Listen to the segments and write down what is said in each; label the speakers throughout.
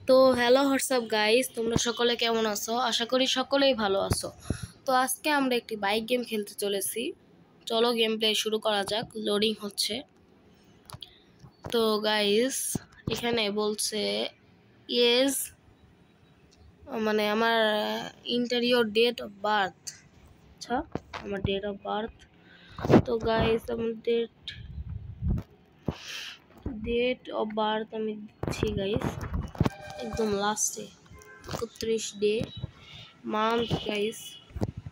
Speaker 1: তো hello WhatsApp guys, তোমরা সকলে কেমন আছো? আশা করি সকলেই ভালো আছো। তো আজকে আমরা একটি বাইক গেম খেলতে চলেছি। চলো গেম প্লে শুরু করা যাক। লোডিং হচ্ছে। তো গাইস এখানে বলছে ইয়েস, মানে আমার ইন্টারিয়র ডেট অফ বার্থ। আচ্ছা, আমার ডেট অফ বার্থ। তো গাইস আমার ডেট অফ বার্থ আমি দিচ্ছি গাইস একদম লাস্টে 31 ডে, মান্থ গাইস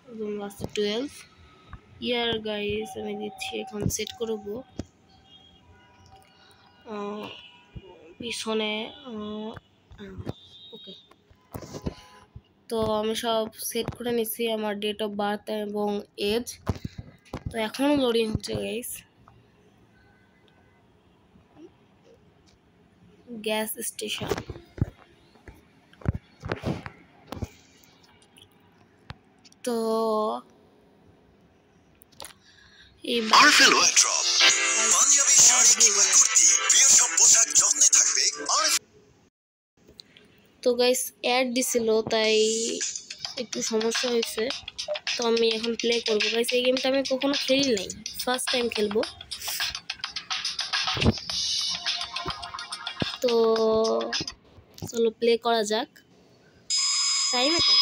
Speaker 1: একদম লাস্টে 12, ইয়ার গাইস আমি দিচ্ছি এখন সেট করব পিছনে। ওকে, তো আমি সব সেট করে নিচ্ছি আমার ডেট অফ বার্থ এবং এজ। তো এখনও লোডিং হচ্ছে গাইস। Gas station. তো এই
Speaker 2: আরফেল ওয়ার্ড্রপ পাঞ্জাবি শাড়ি কিংবা কুর্তি, প্রিয় সব পোশাক যত্নে থাকবে আরফেল।
Speaker 1: তো গাইস অ্যাড দিছিল তাই একটু সমস্যা হয়েছে। তো আমি এখন প্লে করবো গাইস। এই গেমটা আমি কখনো খেলি নাই, ফার্স্ট টাইম খেলবো। তো চলো প্লে করা যাক। টাইম আছে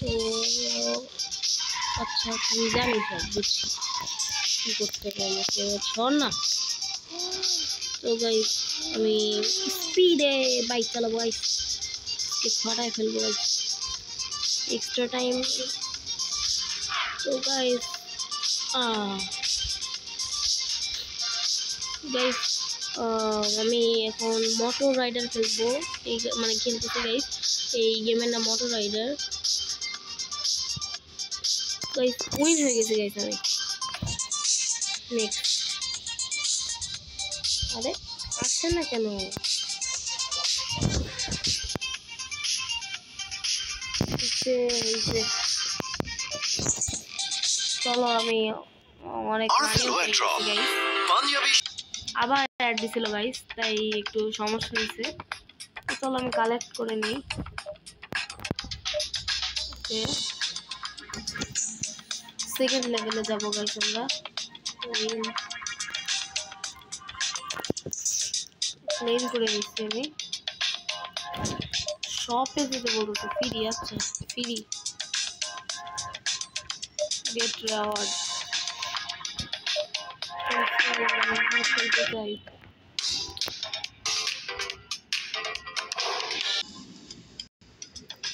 Speaker 1: তো। আচ্ছা আমি জানি, সব বুঝছি কি করতে হবে আমাকে, ছড় না। তো গাইস আমি স্পিডে বাইক চালাবো গাইস, ফাটায় ফেলবো গাইস এক্সট্রা টাইম। তো গাইস গাইস আমি এখন মোটর রাইডার খেলবো। এই মানে খেলতেছি গাইস, এই গেমের নাম মোটর রাইডার। গাইস উইন হয়ে গেছে গাইস আমি। নেক্সট। আরে আসছে না কেন? চলো আমি অনেক আবার অ্যাড দিছিল গাইস, তাই একটু সমস্যা হয়েছে। চলো আমি কালেক্ট করে নিই। ওকে, সেকেন্ড লেভেলে যাবো গাইস আমরা। ক্লেম করে নিচ্ছি আমি। শপে যেতে বলতো ফ্রি। আচ্ছা ফ্রি গেট রিওয়ার্ড খেলতে চাই।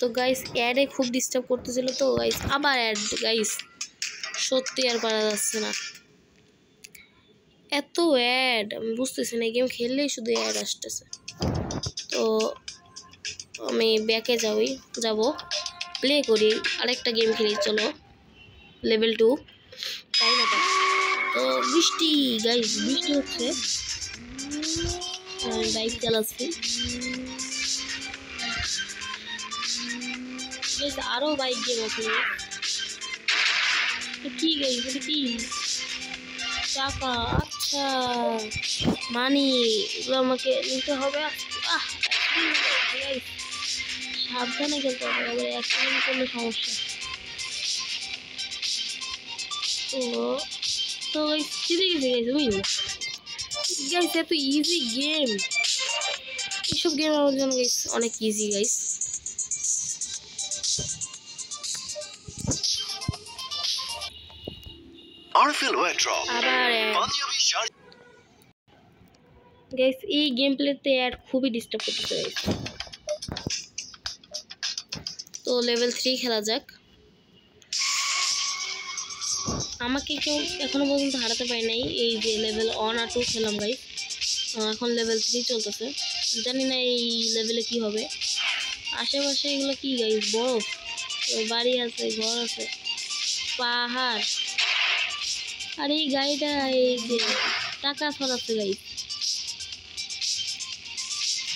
Speaker 1: তো গাইস অ্যাডে খুব ডিস্টার্ব করতেছিল। তো গাইস আবার অ্যাড গাইস, সত্যি আর পারা যাচ্ছে না, এত অ্যাড আমি বুঝতেছি না। গেম খেললেই শুধু অ্যাড আসতেছে। তো আমি ব্যাকে যাব, প্লে করি, আরেকটা গেম খেলি। চলো লেভেল 2। তাই না? তো বৃষ্টি গাইস, বৃষ্টি হচ্ছে, আমি বাইক চালাচ্ছি। আরো বাইক গেম আছে। কি গাইস এটা কি? টাকা, আচ্ছা মানি, এগুলো আমাকে নিতে হবে। সাবধানে খেলতে হবে, আবার অ্যাক্সিডেন্ট করলে সমস্যা। তো গাইস জিতে গেছে গাইস, উইন গাইস। এত ইজি গেম, এইসব গেম আমার জন্য গাইস অনেক ইজি গাইস।
Speaker 2: আরফেল ওয়ার্ড্রপ পাঞ্জাবি শাড়ি।
Speaker 1: গাইস এই গেম প্লেতে অ্যাড খুবই ডিস্টার্ব করতেছে গাইস। তো লেভেল 3 খেলা যাক। আমাকে কেউ এখনো পর্যন্ত হারাতে পারে নাই। এই যে লেভেল 1 আর 2 খেলাম গাইস, এখন লেভেল 3 চলতেছে। জানি না এই লেভেলে কি হবে। আশেপাশে এগুলো কি গাইস? বরফ, বাড়ি আছে, ঘর আছে, পাহাড়। আর এই গাড়িটা এই যে টাকা ছড়াচ্ছে গাইস,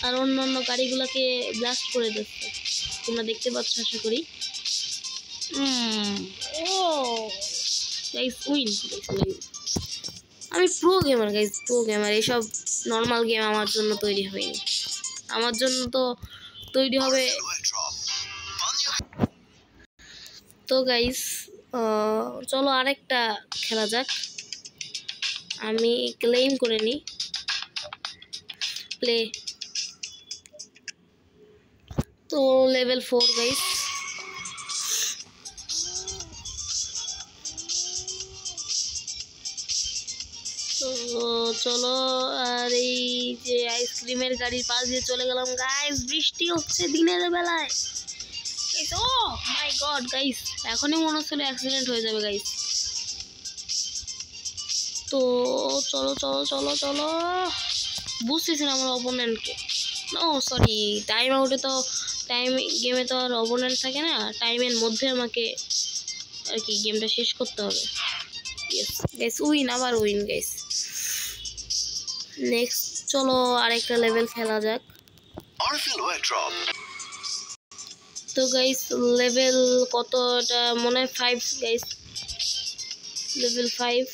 Speaker 1: আর অন্যান্য গাড়িগুলোকে ব্লাস্ট করে দিচ্ছে, তোমরা দেখতে পাচ্ছ আশা করি। ও গাইস উইন। আমি pro gamer guys, pro gamer. এইসব নর্মাল গেম আমার জন্য তৈরি হয়নি। আমার জন্য তো তৈরি হবে। তো গাইস চলো আরেকটা খেলা যাক। আমি ক্লেম করে নিই প্লে। তো লেভেল 4 গাইস। তো চলো, আর এই যে আইসক্রিমের গাড়ির পাশ দিয়ে চলে গেলাম গাইস। বৃষ্টি হচ্ছে দিনের বেলায়। ও মাই গড গাইস, এখনই মনে হচ্ছিল অ্যাক্সিডেন্ট হয়ে যাবে গাইস। তো চলো চলো চলো চলো, বুঝতেছি না আমার অপোনেন্টকে। ও সরি, টাইম আউটে তো গেমে তো আর অপোনেন্ট থাকে না, টাইমের মধ্যে আমাকে আর কি গেমটা শেষ করতে হবে। ইয়েস গাইস, উইন, আবার উইন গাইস। নেক্সট চলো আরেকটা লেভেল খেলা যাক। তো গাইস লেভেল কতটা মনে হয় 5 গাইস, লেভেল 5।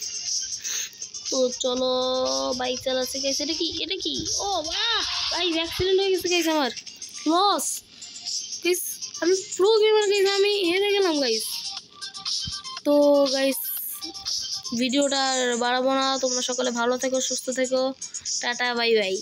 Speaker 1: তো চলো বাইক চালাচ্ছে গাইস। এটা কি ও বাহ গাইস, অ্যাক্সিডেন্ট হয়ে গেছে গাইস, আমার লস গাইস। আমি প্রো গেমার গাইস, আমি হেরে গেলাম গাইস। তো গাইস ভিডিওটা আর বাড়াবো না, তোমরা সকলে ভালো থেকো, সুস্থ থেকো, টাটা বাই বাই।